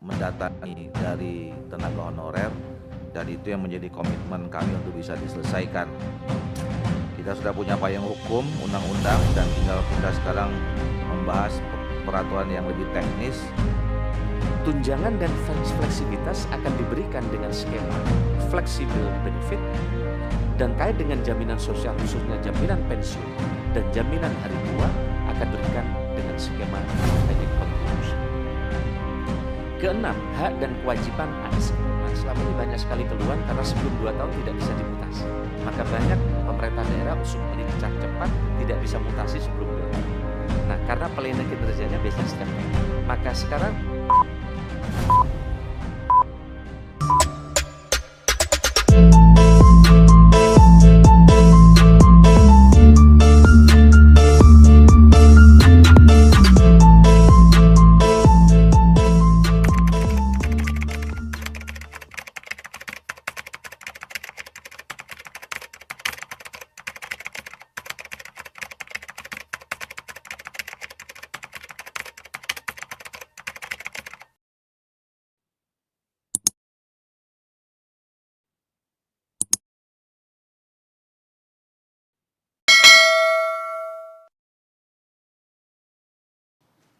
mendatangi dari tenaga honorer, dan itu yang menjadi komitmen kami untuk bisa diselesaikan. Kita sudah punya payung hukum, undang-undang, dan tinggal kita sekarang membahas peraturan yang lebih teknis. Tunjangan dan fleksibilitas akan diberikan dengan skema flexible benefit dan kait dengan jaminan sosial khususnya jaminan pensiun dan jaminan hari tua akan diberikan dengan skema payment contribution. Keenam, hak dan kewajiban ASN. Selama ini banyak sekali keluhan karena sebelum 2 tahun tidak bisa dimutasi. Maka banyak pemerintah daerah untuk meningkat cepat tidak bisa mutasi sebelum 2 tahun. Nah, karena pelayanan kinerjanya biasanya setiap tahun. Maka sekarang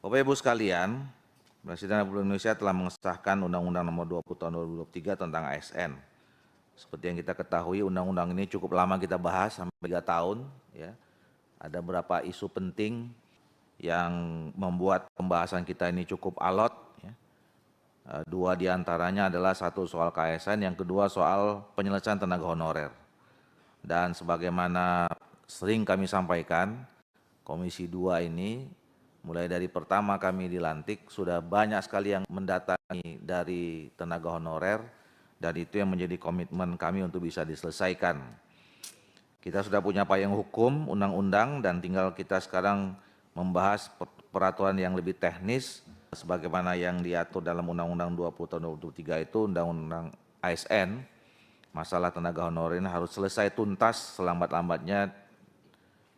Bapak Ibu sekalian, Presiden Republik Indonesia telah mengesahkan Undang-Undang Nomor 20 Tahun 2023 tentang ASN. Seperti yang kita ketahui, undang-undang ini cukup lama kita bahas, sampai 3 tahun. Ya. Ada beberapa isu penting yang membuat pembahasan kita ini cukup alot. Ya. 2 diantaranya adalah satu soal KSN, yang kedua soal penyelesaian tenaga honorer. Dan sebagaimana sering kami sampaikan, Komisi 2 ini mulai dari pertama kami dilantik sudah banyak sekali yang mendatangi dari tenaga honorer, dan itu yang menjadi komitmen kami untuk bisa diselesaikan. Kita sudah punya payung hukum, undang-undang, dan tinggal kita sekarang membahas peraturan yang lebih teknis sebagaimana yang diatur dalam Undang-Undang 20 Tahun 2023 itu, Undang-Undang ASN. Masalah tenaga honorer ini harus selesai tuntas selambat-lambatnya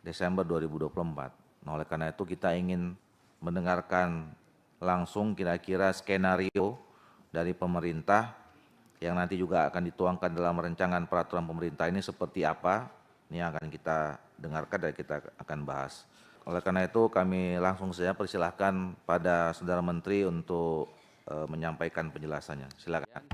Desember 2024. Nah, oleh karena itu kita ingin mendengarkan langsung kira-kira skenario dari pemerintah yang nanti juga akan dituangkan dalam rancangan peraturan pemerintah ini seperti apa. Ini yang akan kita dengarkan dan kita akan bahas. Oleh karena itu kami langsung saja persilahkan pada Saudara Menteri untuk menyampaikan penjelasannya. Silakan.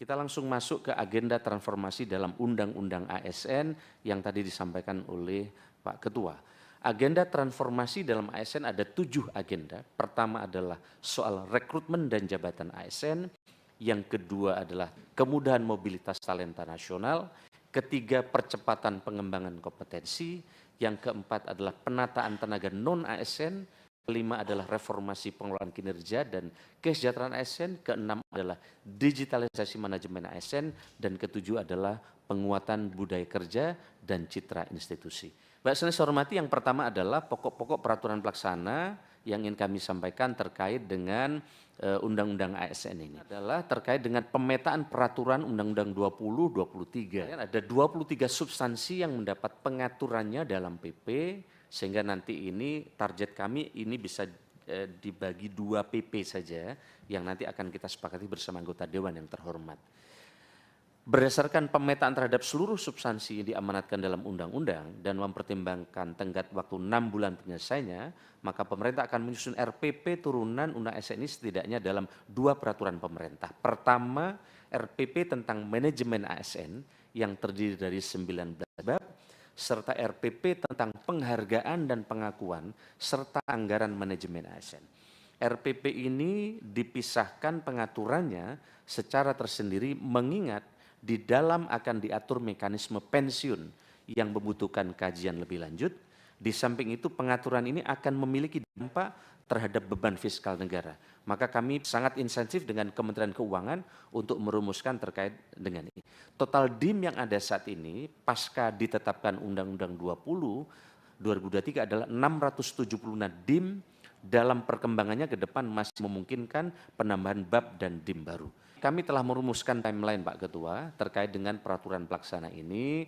kita langsung masuk ke agenda transformasi dalam Undang-Undang ASN yang tadi disampaikan oleh Pak Ketua. Agenda transformasi dalam ASN ada 7 agenda. Pertama adalah soal rekrutmen dan jabatan ASN. Yang kedua adalah kemudahan mobilitas talenta nasional. Ketiga, percepatan pengembangan kompetensi. Yang keempat adalah penataan tenaga non-ASN. Kelima adalah reformasi pengelolaan kinerja dan kesejahteraan ASN. Keenam adalah digitalisasi manajemen ASN. Dan ketujuh adalah penguatan budaya kerja dan citra institusi. Baik, saya hormati, yang pertama adalah pokok-pokok peraturan pelaksana yang ingin kami sampaikan terkait dengan Undang-Undang ASN ini adalah terkait dengan pemetaan peraturan Undang-Undang 2023. Ada 23 substansi yang mendapat pengaturannya dalam PP, sehingga nanti ini target kami ini bisa dibagi 2 PP saja yang nanti akan kita sepakati bersama anggota Dewan yang terhormat. Berdasarkan pemetaan terhadap seluruh substansi yang diamanatkan dalam undang-undang dan mempertimbangkan tenggat waktu 6 bulan penyelesaiannya, maka pemerintah akan menyusun RPP turunan Undang ASN ini setidaknya dalam 2 peraturan pemerintah. Pertama, RPP tentang manajemen ASN yang terdiri dari 19 bab, serta RPP tentang penghargaan dan pengakuan, serta anggaran manajemen ASN. RPP ini dipisahkan pengaturannya secara tersendiri mengingat di dalam akan diatur mekanisme pensiun yang membutuhkan kajian lebih lanjut. Di samping itu pengaturan ini akan memiliki dampak terhadap beban fiskal negara. Maka kami sangat insentif dengan Kementerian Keuangan untuk merumuskan terkait dengan ini. Total DIM yang ada saat ini pasca ditetapkan Undang-Undang 2023 adalah 676 DIM. Dalam perkembangannya ke depan masih memungkinkan penambahan bab dan DIM baru. Kami telah merumuskan timeline Pak Ketua terkait dengan peraturan pelaksana ini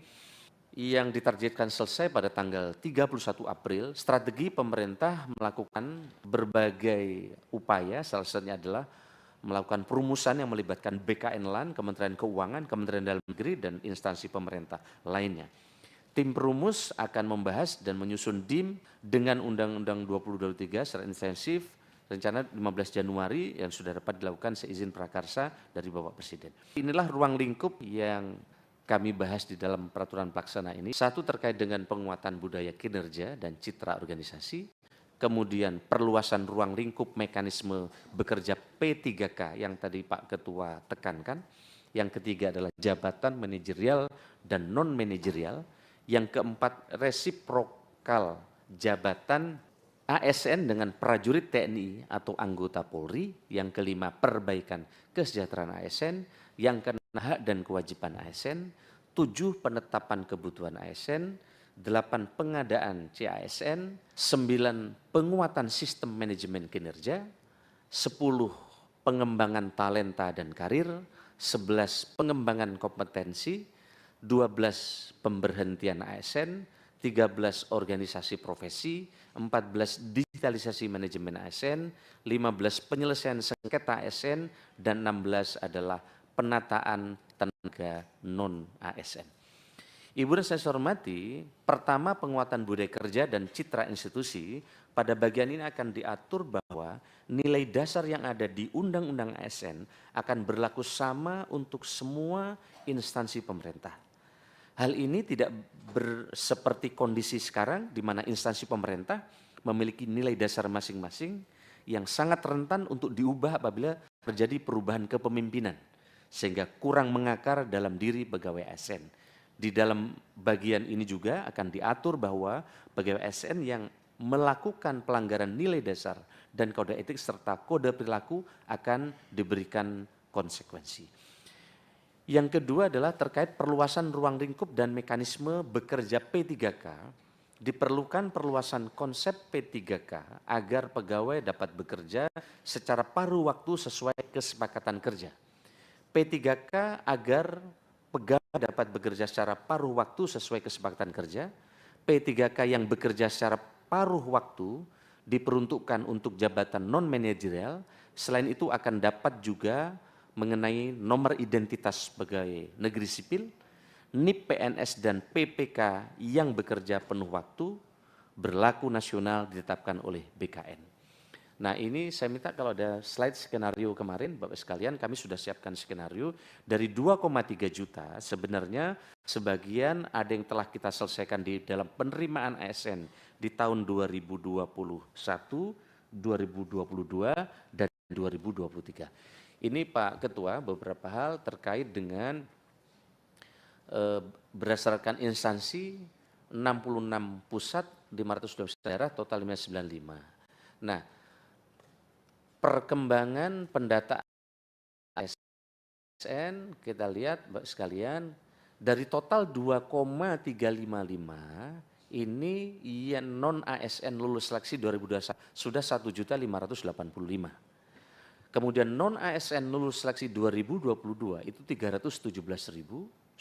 yang ditargetkan selesai pada tanggal 31 April. Strategi pemerintah melakukan berbagai upaya, salah satunya adalah melakukan perumusan yang melibatkan BKN LAN, Kementerian Keuangan, Kementerian Dalam Negeri, dan instansi pemerintah lainnya. Tim perumus akan membahas dan menyusun DIM dengan Undang-Undang 2023 secara intensif, rencana 15 Januari yang sudah dapat dilakukan seizin prakarsa dari Bapak Presiden. Inilah ruang lingkup yang kami bahas di dalam peraturan pelaksana ini. Satu, terkait dengan penguatan budaya kinerja dan citra organisasi. Kemudian perluasan ruang lingkup mekanisme bekerja P3K yang tadi Pak Ketua tekankan. Yang ketiga adalah jabatan manajerial dan non-manajerial. Yang keempat, resiprokal jabatan ASN dengan prajurit TNI atau anggota Polri. Yang kelima, perbaikan kesejahteraan ASN. Yang keenam, hak dan kewajiban ASN. 7, penetapan kebutuhan ASN. 8, pengadaan CASN. 9, penguatan sistem manajemen kinerja. 10, pengembangan talenta dan karir. 11, pengembangan kompetensi. 12, pemberhentian ASN, 13, organisasi profesi, 14, digitalisasi manajemen ASN, 15, penyelesaian sengketa ASN, dan 16 adalah penataan tenaga non-ASN. Ibu dan saya hormati, pertama penguatan budaya kerja dan citra institusi, pada bagian ini akan diatur bahwa nilai dasar yang ada di Undang-Undang ASN akan berlaku sama untuk semua instansi pemerintah. Hal ini tidak seperti kondisi sekarang di mana instansi pemerintah memiliki nilai dasar masing-masing yang sangat rentan untuk diubah apabila terjadi perubahan kepemimpinan sehingga kurang mengakar dalam diri pegawai ASN. Di dalam bagian ini juga akan diatur bahwa pegawai ASN yang melakukan pelanggaran nilai dasar dan kode etik serta kode perilaku akan diberikan konsekuensi. Yang kedua adalah terkait perluasan ruang lingkup dan mekanisme bekerja P3K. Diperlukan perluasan konsep P3K agar pegawai dapat bekerja secara paruh waktu sesuai kesepakatan kerja. P3K agar pegawai dapat bekerja secara paruh waktu sesuai kesepakatan kerja. P3K yang bekerja secara paruh waktu diperuntukkan untuk jabatan non-manajerial. Selain itu akan dapat juga mengenai nomor identitas pegawai negeri sipil, NIP PNS dan PPK yang bekerja penuh waktu, berlaku nasional ditetapkan oleh BKN. Nah ini saya minta kalau ada slide skenario kemarin, Bapak sekalian kami sudah siapkan skenario dari 2,3 juta, sebenarnya sebagian ada yang telah kita selesaikan di dalam penerimaan ASN di tahun 2021, 2022, dan 2023. Ini Pak Ketua beberapa hal terkait dengan berdasarkan instansi 66 pusat, 512 daerah, total 595. Nah, perkembangan pendataan ASN kita lihat Bapak sekalian dari total 2,355 ini yang non ASN lulus seleksi 2021 sudah 1.585. Kemudian non-ASN lulus seleksi 2022 itu 317.148.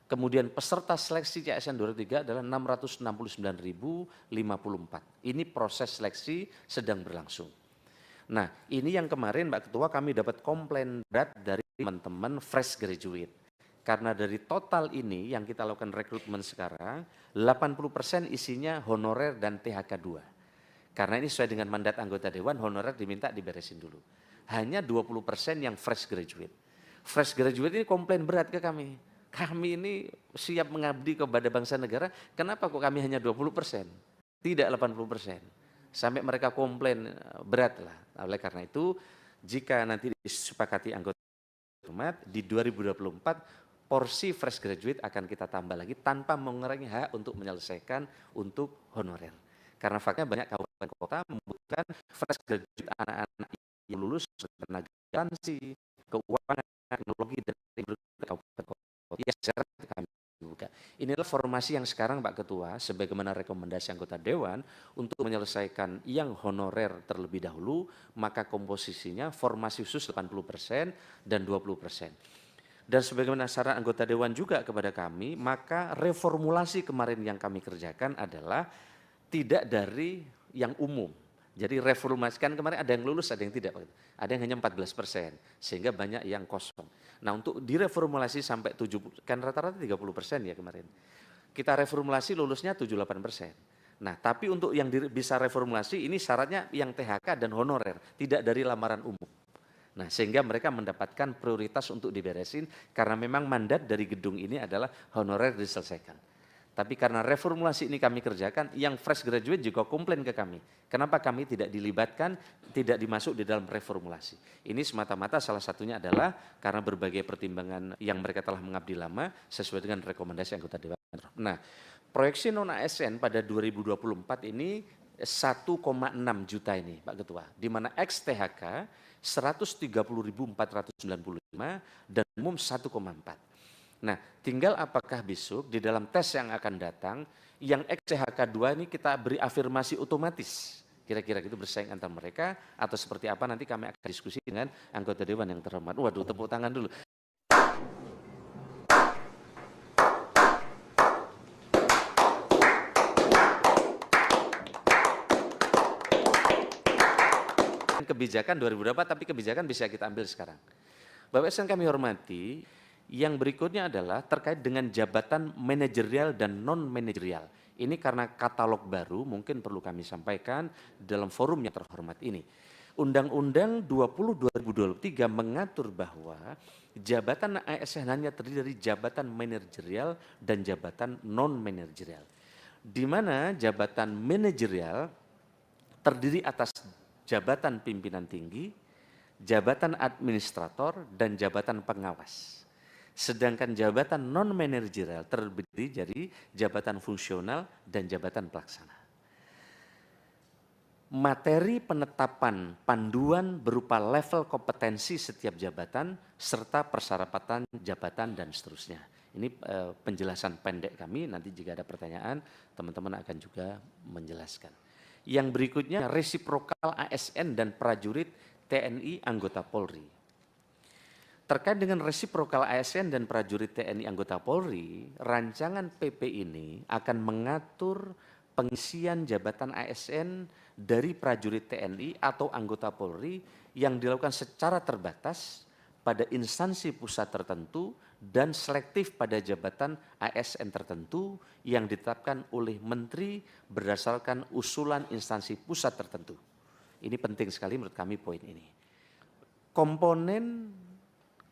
Kemudian peserta seleksi CASN 2023 adalah 669.054. Ini proses seleksi sedang berlangsung. Nah ini yang kemarin Mbak Ketua kami dapat komplain berat dari teman-teman fresh graduate. Karena dari total ini yang kita lakukan rekrutmen sekarang, 80% isinya honorer dan THK 2. Karena ini sesuai dengan mandat anggota Dewan, honorer diminta diberesin dulu. Hanya 20% yang fresh graduate. Fresh graduate ini komplain berat ke kami. Kami ini siap mengabdi kepada bangsa negara, kenapa kok kami hanya 20%? Tidak 80%. Sampai mereka komplain berat lah. Oleh karena itu, jika nanti disepakati anggota Dewan, di 2024 porsi fresh graduate akan kita tambah lagi tanpa mengurangi hak untuk menyelesaikan untuk honorer. Karena faktanya banyak kabupaten kota membutuhkan fresh graduate anak-anak yang lulus tenaga garansi, keuangan, teknologi dari kabupaten kota. Ya, secara kami buka. Inilah formasi yang sekarang Pak Ketua, sebagaimana rekomendasi anggota Dewan untuk menyelesaikan yang honorer terlebih dahulu, maka komposisinya formasi khusus 80% dan 20%. Dan sebagaimana saran anggota Dewan juga kepada kami, maka reformulasi kemarin yang kami kerjakan adalah tidak dari yang umum, Jadi reformasi kan kemarin ada yang lulus, ada yang tidak, ada yang hanya 14%, sehingga banyak yang kosong. Nah untuk direformulasi sampai 70, kan rata-rata 30% ya kemarin. Kita reformulasi lulusnya 78%. Nah tapi untuk yang bisa reformulasi ini syaratnya yang THK dan honorer, tidak dari lamaran umum. Nah sehingga mereka mendapatkan prioritas untuk diberesin karena memang mandat dari gedung ini adalah honorer diselesaikan. Tapi karena reformulasi ini kami kerjakan, yang fresh graduate juga komplain ke kami. Kenapa kami tidak dilibatkan, tidak dimasuk di dalam reformulasi. Ini semata-mata salah satunya adalah karena berbagai pertimbangan yang mereka telah mengabdi lama sesuai dengan rekomendasi anggota Dewan. Nah, proyeksi non-ASN pada 2024 ini 1,6 juta ini Pak Ketua. Di mana ex-THK 130.495 dan umum 1,4. Nah, tinggal apakah besok di dalam tes yang akan datang, yang XCHK2 ini kita beri afirmasi otomatis. Kira-kira itu bersaing antar mereka, atau seperti apa nanti kami akan diskusi dengan anggota Dewan yang terhormat. Waduh, tepuk tangan dulu. Kebijakan 2024, tapi kebijakan bisa kita ambil sekarang. Bapak Ibu kami hormati, yang berikutnya adalah terkait dengan jabatan manajerial dan non-manajerial. Ini karena katalog baru mungkin perlu kami sampaikan dalam forum yang terhormat ini. Undang-Undang 20 2023 mengatur bahwa jabatan ASN hanya terdiri dari jabatan manajerial dan jabatan non-manajerial. Di mana jabatan manajerial terdiri atas jabatan pimpinan tinggi, jabatan administrator, dan jabatan pengawas. Sedangkan jabatan non-manajerial terdiri dari jabatan fungsional dan jabatan pelaksana. Materi penetapan panduan berupa level kompetensi setiap jabatan serta persyaratan jabatan dan seterusnya. Ini penjelasan pendek kami, nanti jika ada pertanyaan teman-teman akan juga menjelaskan. Yang berikutnya resiprokal ASN dan prajurit TNI anggota Polri. Terkait dengan resiprokal ASN dan prajurit TNI anggota Polri, rancangan PP ini akan mengatur pengisian jabatan ASN dari prajurit TNI atau anggota Polri yang dilakukan secara terbatas pada instansi pusat tertentu dan selektif pada jabatan ASN tertentu yang ditetapkan oleh Menteri berdasarkan usulan instansi pusat tertentu. Ini penting sekali menurut kami poin ini. Komponen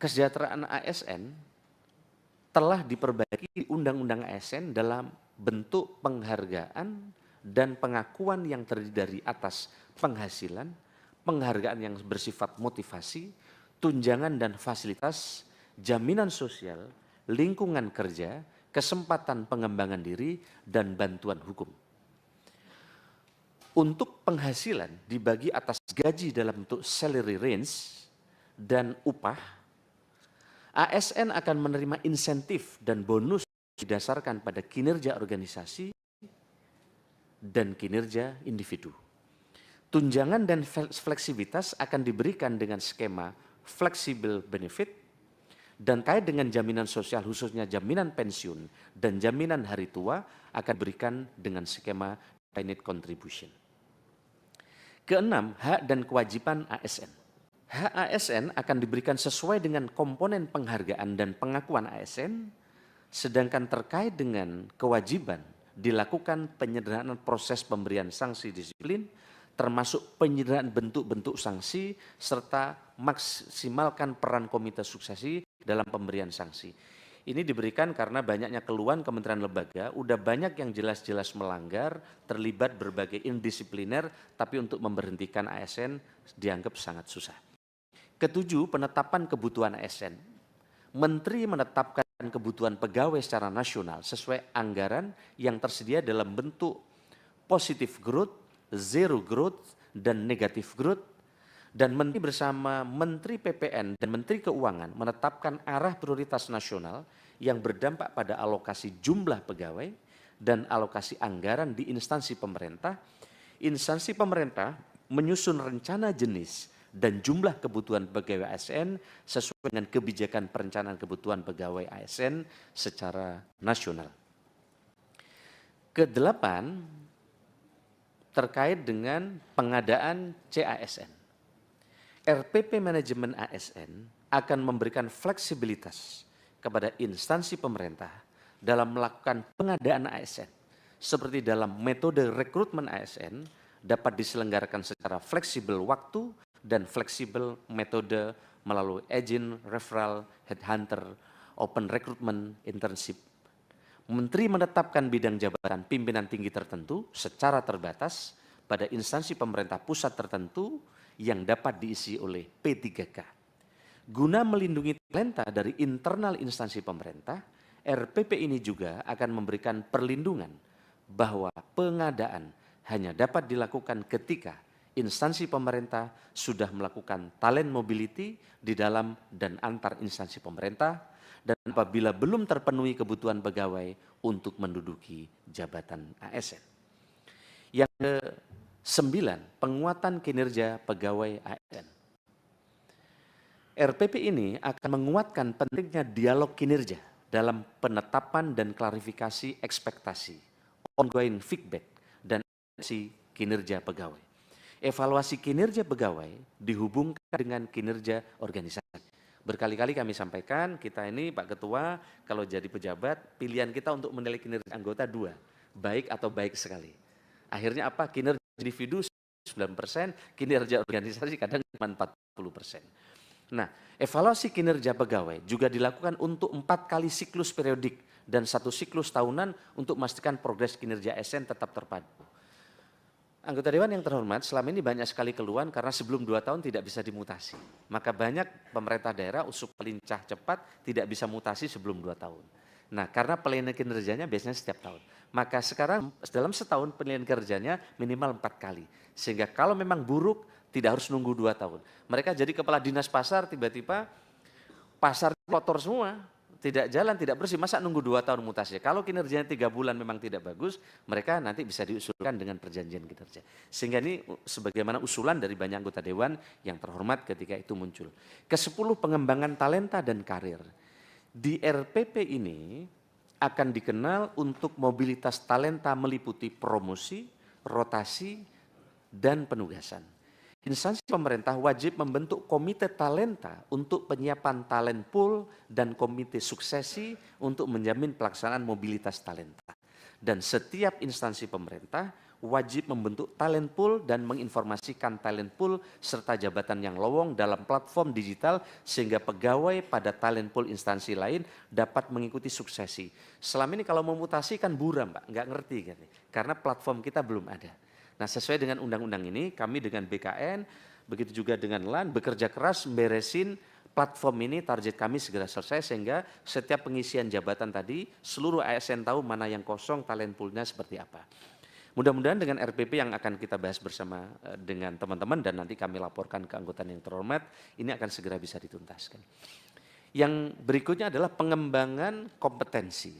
kesejahteraan ASN telah diperbaiki di Undang-Undang ASN dalam bentuk penghargaan dan pengakuan yang terdiri dari atas penghasilan, penghargaan yang bersifat motivasi, tunjangan dan fasilitas, jaminan sosial, lingkungan kerja, kesempatan pengembangan diri, dan bantuan hukum. Untuk penghasilan dibagi atas gaji dalam bentuk salary range dan upah, ASN akan menerima insentif dan bonus didasarkan pada kinerja organisasi dan kinerja individu. Tunjangan dan fleksibilitas akan diberikan dengan skema flexible benefit dan kait dengan jaminan sosial khususnya jaminan pensiun dan jaminan hari tua akan diberikan dengan skema definite contribution. Keenam, hak dan kewajiban ASN. Hak ASN akan diberikan sesuai dengan komponen penghargaan dan pengakuan ASN, sedangkan terkait dengan kewajiban dilakukan penyederhanaan proses pemberian sanksi disiplin, termasuk penyederhanaan bentuk-bentuk sanksi, serta maksimalkan peran komite suksesi dalam pemberian sanksi. Ini diberikan karena banyaknya keluhan kementerian lembaga, udah banyak yang jelas-jelas melanggar, terlibat berbagai indisipliner, tapi untuk memberhentikan ASN dianggap sangat susah. Ketujuh, penetapan kebutuhan ASN. Menteri menetapkan kebutuhan pegawai secara nasional sesuai anggaran yang tersedia dalam bentuk positive growth, zero growth, dan negative growth. Dan Menteri bersama Menteri PPN dan Menteri Keuangan menetapkan arah prioritas nasional yang berdampak pada alokasi jumlah pegawai dan alokasi anggaran di instansi pemerintah. Instansi pemerintah menyusun rencana jenis dan jumlah kebutuhan pegawai ASN sesuai dengan kebijakan perencanaan kebutuhan pegawai ASN secara nasional. Kedelapan, terkait dengan pengadaan CASN. RPP Manajemen ASN akan memberikan fleksibilitas kepada instansi pemerintah dalam melakukan pengadaan ASN. Seperti dalam metode rekrutmen ASN dapat diselenggarakan secara fleksibel waktu dan fleksibel metode melalui agent, referral, headhunter, open recruitment, internship. Menteri menetapkan bidang jabatan pimpinan tinggi tertentu secara terbatas pada instansi pemerintah pusat tertentu yang dapat diisi oleh P3K. Guna melindungi talenta dari internal instansi pemerintah, RPP ini juga akan memberikan perlindungan bahwa pengadaan hanya dapat dilakukan ketika instansi pemerintah sudah melakukan talent mobility di dalam dan antar instansi pemerintah dan apabila belum terpenuhi kebutuhan pegawai untuk menduduki jabatan ASN. Yang ke-9, penguatan kinerja pegawai ASN. RPP ini akan menguatkan pentingnya dialog kinerja dalam penetapan dan klarifikasi ekspektasi, ongoing feedback, dan kinerja pegawai. Evaluasi kinerja pegawai dihubungkan dengan kinerja organisasi. Berkali-kali kami sampaikan, kita ini Pak Ketua, kalau jadi pejabat, pilihan kita untuk menilai kinerja anggota 2, baik atau baik sekali. Akhirnya apa? Kinerja individu 9%, kinerja organisasi kadang cuma 40%. Nah, evaluasi kinerja pegawai juga dilakukan untuk 4 kali siklus periodik dan 1 siklus tahunan untuk memastikan progres kinerja ASN tetap terpadu. Anggota Dewan yang terhormat, selama ini banyak sekali keluhan karena sebelum 2 tahun tidak bisa dimutasi. Maka banyak pemerintah daerah supaya lincah cepat tidak bisa mutasi sebelum 2 tahun. Nah, karena penilaian kinerjanya biasanya setiap tahun. Maka sekarang dalam setahun penilaian kinerjanya minimal 4 kali. Sehingga kalau memang buruk, tidak harus nunggu 2 tahun. Mereka jadi kepala dinas pasar, tiba-tiba pasar kotor semua, tidak jalan, tidak bersih, masa nunggu 2 tahun mutasi. Kalau kinerjanya 3 bulan memang tidak bagus, mereka nanti bisa diusulkan dengan perjanjian kinerja. Sehingga ini sebagaimana usulan dari banyak anggota Dewan yang terhormat ketika itu muncul. Ke-10, pengembangan talenta dan karir. Di RPP ini akan dikenal untuk mobilitas talenta meliputi promosi, rotasi, dan penugasan. Instansi pemerintah wajib membentuk komite talenta untuk penyiapan talent pool dan komite suksesi untuk menjamin pelaksanaan mobilitas talenta. Dan setiap instansi pemerintah wajib membentuk talent pool dan menginformasikan talent pool serta jabatan yang lowong dalam platform digital sehingga pegawai pada talent pool instansi lain dapat mengikuti suksesi. Selama ini kalau memutasi kan buram Pak, nggak ngerti kan, karena platform kita belum ada. Nah, sesuai dengan undang-undang ini, kami dengan BKN, begitu juga dengan LAN, bekerja keras memberesin platform ini, target kami segera selesai, sehingga setiap pengisian jabatan tadi, seluruh ASN tahu mana yang kosong, talent pool-nya seperti apa. Mudah-mudahan dengan RPP yang akan kita bahas bersama dengan teman-teman, dan nanti kami laporkan ke anggota yang terhormat, ini akan segera bisa dituntaskan. Yang berikutnya adalah pengembangan kompetensi.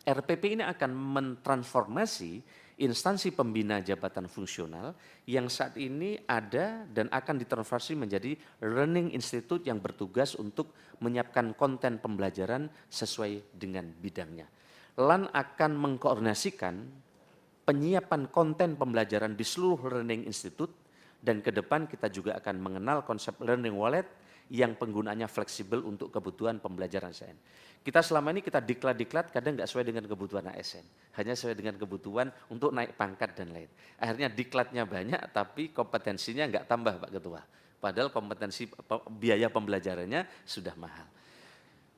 RPP ini akan mentransformasi instansi pembina jabatan fungsional yang saat ini ada dan akan ditransformasi menjadi learning institute yang bertugas untuk menyiapkan konten pembelajaran sesuai dengan bidangnya. LAN akan mengkoordinasikan penyiapan konten pembelajaran di seluruh learning institute dan ke depan kita juga akan mengenal konsep learning wallet yang penggunaannya fleksibel untuk kebutuhan pembelajaran ASN. Kita selama ini kita diklat-diklat kadang nggak sesuai dengan kebutuhan ASN, hanya sesuai dengan kebutuhan untuk naik pangkat dan lain. Akhirnya diklatnya banyak tapi kompetensinya nggak tambah Pak Ketua. Padahal kompetensi biaya pembelajarannya sudah mahal.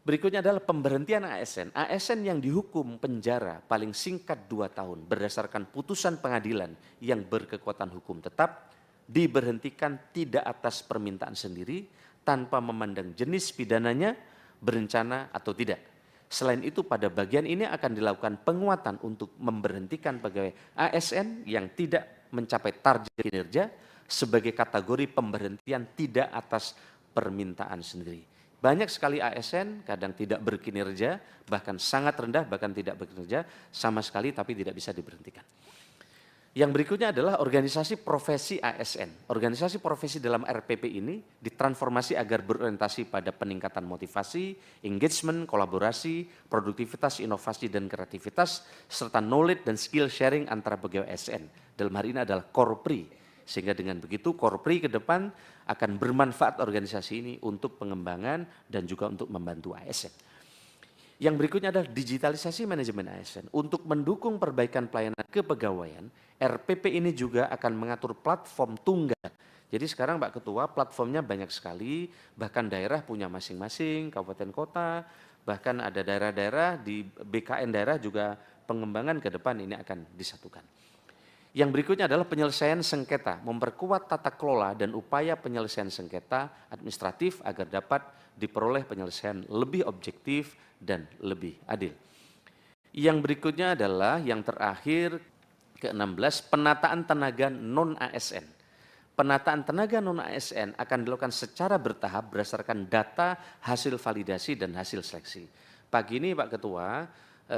Berikutnya adalah pemberhentian ASN. ASN yang dihukum penjara paling singkat 2 tahun berdasarkan putusan pengadilan yang berkekuatan hukum tetap diberhentikan tidak atas permintaan sendiri tanpa memandang jenis pidananya, berencana atau tidak. Selain itu pada bagian ini akan dilakukan penguatan untuk memberhentikan pegawai ASN yang tidak mencapai target kinerja sebagai kategori pemberhentian tidak atas permintaan sendiri. Banyak sekali ASN kadang tidak berkinerja, bahkan sangat rendah, bahkan tidak bekerja sama sekali tapi tidak bisa diberhentikan. Yang berikutnya adalah organisasi profesi ASN. Organisasi profesi dalam RPP ini ditransformasi agar berorientasi pada peningkatan motivasi, engagement, kolaborasi, produktivitas, inovasi, dan kreativitas, serta knowledge dan skill sharing antara pegawai ASN. Dalam hari ini adalah Korpri. Sehingga dengan begitu Korpri ke depan akan bermanfaat organisasi ini untuk pengembangan dan juga untuk membantu ASN. Yang berikutnya adalah digitalisasi manajemen ASN. Untuk mendukung perbaikan pelayanan kepegawaian, RPP ini juga akan mengatur platform tunggal. Jadi sekarang Pak Ketua, platformnya banyak sekali, bahkan daerah punya masing-masing, kabupaten kota, bahkan ada daerah-daerah di BKN daerah juga pengembangan ke depan ini akan disatukan. Yang berikutnya adalah penyelesaian sengketa, memperkuat tata kelola dan upaya penyelesaian sengketa administratif agar dapat diperoleh penyelesaian lebih objektif dan lebih adil. Yang berikutnya adalah yang terakhir ke-16, penataan tenaga non-ASN. Penataan tenaga non-ASN akan dilakukan secara bertahap berdasarkan data, hasil validasi, dan hasil seleksi. Pagi ini Pak Ketua,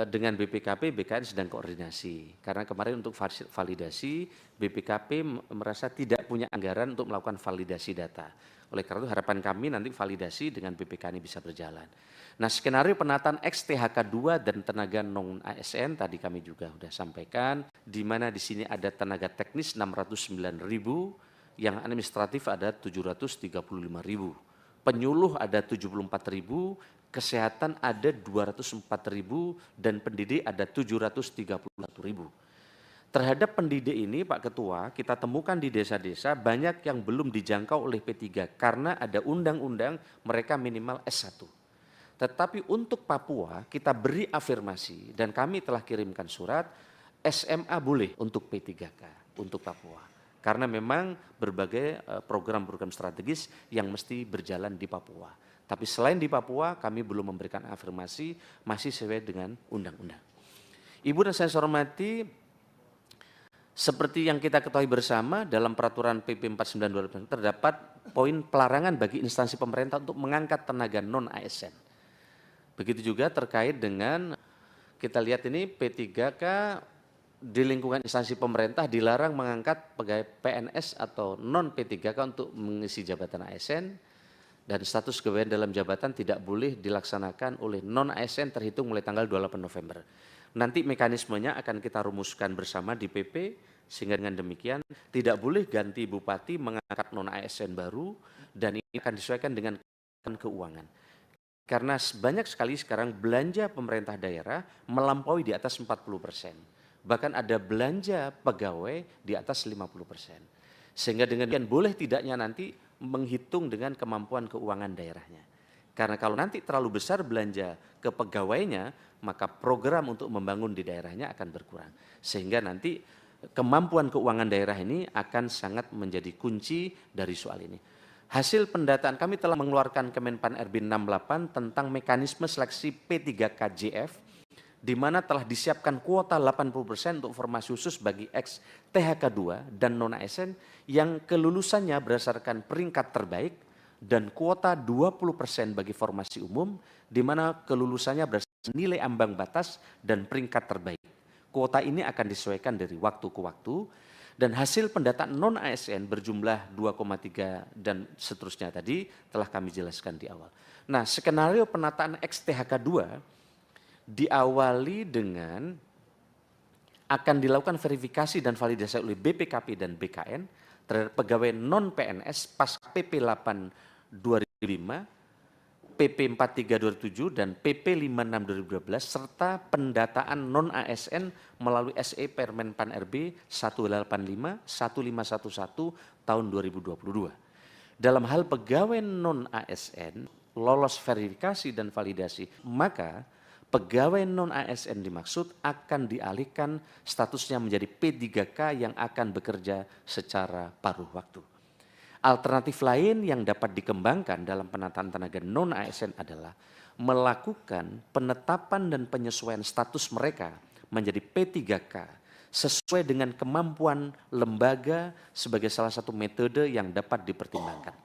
dengan BPKP, BKN sedang koordinasi. Karena kemarin untuk validasi, BPKP merasa tidak punya anggaran untuk melakukan validasi data. Oleh karena itu harapan kami nanti validasi dengan BPK ini bisa berjalan. Nah, skenario penataan XTHK2 dan tenaga non-ASN tadi kami juga sudah sampaikan, di mana di sini ada tenaga teknis 609.000, yang administratif ada 735.000, penyuluh ada 74.000, kesehatan ada 204.000, dan pendidik ada 731.000. Terhadap pendidik ini Pak Ketua, kita temukan di desa-desa banyak yang belum dijangkau oleh P3 karena ada undang-undang mereka minimal S1. Tetapi untuk Papua kita beri afirmasi dan kami telah kirimkan surat SMA boleh untuk P3K untuk Papua. Karena memang berbagai program-program strategis yang mesti berjalan di Papua. Tapi selain di Papua kami belum memberikan afirmasi masih sesuai dengan undang-undang. Ibu dan saya hormati, seperti yang kita ketahui bersama dalam peraturan PP 49 2000 terdapat poin pelarangan bagi instansi pemerintah untuk mengangkat tenaga non-ASN. Begitu juga terkait dengan kita lihat ini P3K di lingkungan instansi pemerintah dilarang mengangkat pegawai PNS atau non P3K untuk mengisi jabatan ASN, dan status kepegawaian dalam jabatan tidak boleh dilaksanakan oleh non ASN terhitung mulai tanggal 28 November. Nanti mekanismenya akan kita rumuskan bersama di PP, sehingga dengan demikian tidak boleh ganti bupati mengangkat non ASN baru, dan ini akan disesuaikan dengan keuangan. Karena banyak sekali sekarang belanja pemerintah daerah melampaui di atas 40%. Bahkan ada belanja pegawai di atas 50%. Sehingga dengan demikian boleh tidaknya nanti menghitung dengan kemampuan keuangan daerahnya. Karena kalau nanti terlalu besar belanja ke pegawainya, maka program untuk membangun di daerahnya akan berkurang. Sehingga nanti kemampuan keuangan daerah ini akan sangat menjadi kunci dari soal ini. Hasil pendataan kami telah mengeluarkan Kemenpan RB 68 tentang mekanisme seleksi P3KJF, di mana telah disiapkan kuota 80% untuk formasi khusus bagi ex THK2 dan non-ASN yang kelulusannya berdasarkan peringkat terbaik, dan kuota 20% bagi formasi umum, di mana kelulusannya berdasarkan nilai ambang batas dan peringkat terbaik. Kuota ini akan disesuaikan dari waktu ke waktu, dan hasil pendataan non-ASN berjumlah 2,3 dan seterusnya tadi telah kami jelaskan di awal. Nah, skenario penataan XTHK2 diawali dengan akan dilakukan verifikasi dan validasi oleh BPKP dan BKN terhadap pegawai non-PNS pasca PP 8 2005, PP 43 2007 dan PP 56 2012 serta pendataan non-ASN melalui SE Permenpan RB 185 1511 tahun 2022. Dalam hal pegawai non-ASN lolos verifikasi dan validasi, maka pegawai non-ASN dimaksud akan dialihkan statusnya menjadi P3K yang akan bekerja secara paruh waktu. Alternatif lain yang dapat dikembangkan dalam penataan tenaga non-ASN adalah melakukan penetapan dan penyesuaian status mereka menjadi P3K sesuai dengan kemampuan lembaga sebagai salah satu metode yang dapat dipertimbangkan.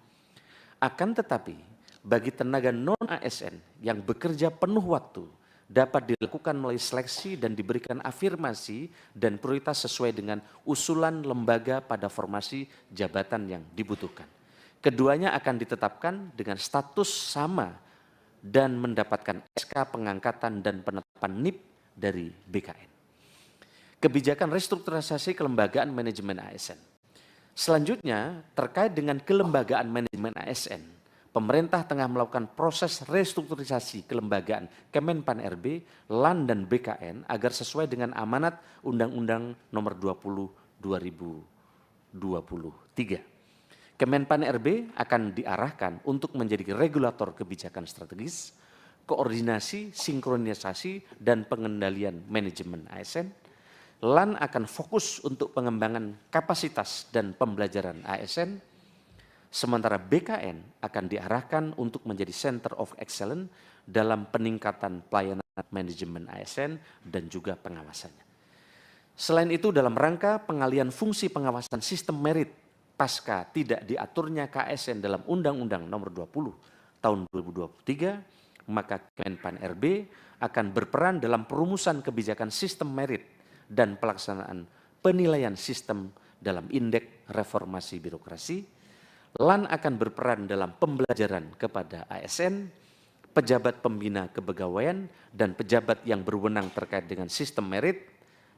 Akan tetapi, bagi tenaga non-ASN yang bekerja penuh waktu dapat dilakukan melalui seleksi dan diberikan afirmasi dan prioritas sesuai dengan usulan lembaga pada formasi jabatan yang dibutuhkan. Keduanya akan ditetapkan dengan status sama dan mendapatkan SK pengangkatan dan penetapan NIP dari BKN. Kebijakan restrukturisasi kelembagaan manajemen ASN. Selanjutnya, terkait dengan kelembagaan manajemen ASN, pemerintah tengah melakukan proses restrukturisasi kelembagaan Kemenpan RB, LAN, dan BKN agar sesuai dengan amanat Undang-Undang Nomor 20 2023. Kemenpan RB akan diarahkan untuk menjadi regulator kebijakan strategis, koordinasi, sinkronisasi, dan pengendalian manajemen ASN. LAN akan fokus untuk pengembangan kapasitas dan pembelajaran ASN, sementara BKN akan diarahkan untuk menjadi Center of Excellence dalam peningkatan pelayanan manajemen ASN dan juga pengawasannya. Selain itu, dalam rangka pengalihan fungsi pengawasan sistem merit pasca tidak diaturnya KSN dalam Undang-Undang Nomor 20 Tahun 2023, maka Kemenpan RB akan berperan dalam perumusan kebijakan sistem merit dan pelaksanaan penilaian sistem dalam indeks reformasi birokrasi. LAN akan berperan dalam pembelajaran kepada ASN, pejabat pembina kepegawaian, dan pejabat yang berwenang terkait dengan sistem merit,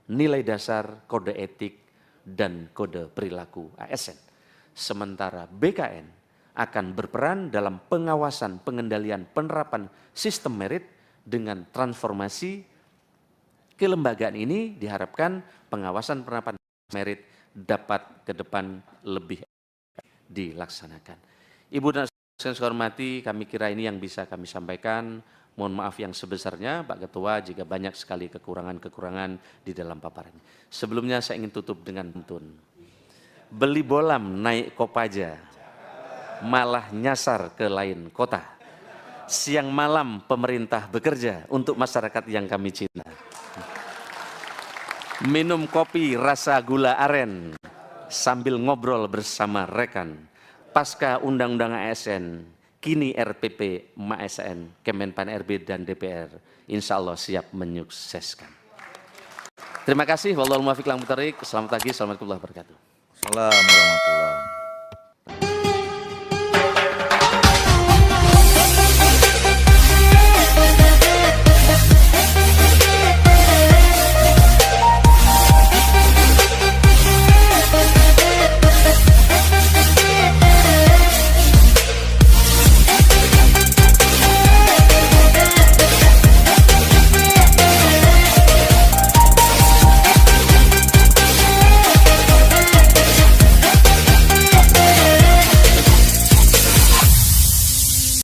nilai dasar, kode etik, dan kode perilaku ASN. Sementara BKN akan berperan dalam pengawasan pengendalian penerapan sistem merit dengan transformasi kelembagaan ini diharapkan pengawasan penerapan merit dapat ke depan lebih dilaksanakan. Ibu dan saudara saya hormati, kami kira ini yang bisa kami sampaikan. Mohon maaf yang sebesarnya Pak Ketua jika banyak sekali kekurangan-kekurangan di dalam paparan. Sebelumnya saya ingin tutup dengan pantun. Beli bolam naik Kopaja, malah nyasar ke lain kota. Siang malam pemerintah bekerja untuk masyarakat yang kami cinta. Minum kopi rasa gula aren, sambil ngobrol bersama rekan. Pasca Undang-Undang ASN, kini RPP MASN, Kemenpan RB dan DPR, insya Allah siap menyukseskan. Terima kasih. Wallahul muwaffiq ila aqwamit thoriq. Selamat pagi. Assalamualaikum warahmatullahi wabarakatuh. Assalamualaikum warahmatullahi wabarakatuh.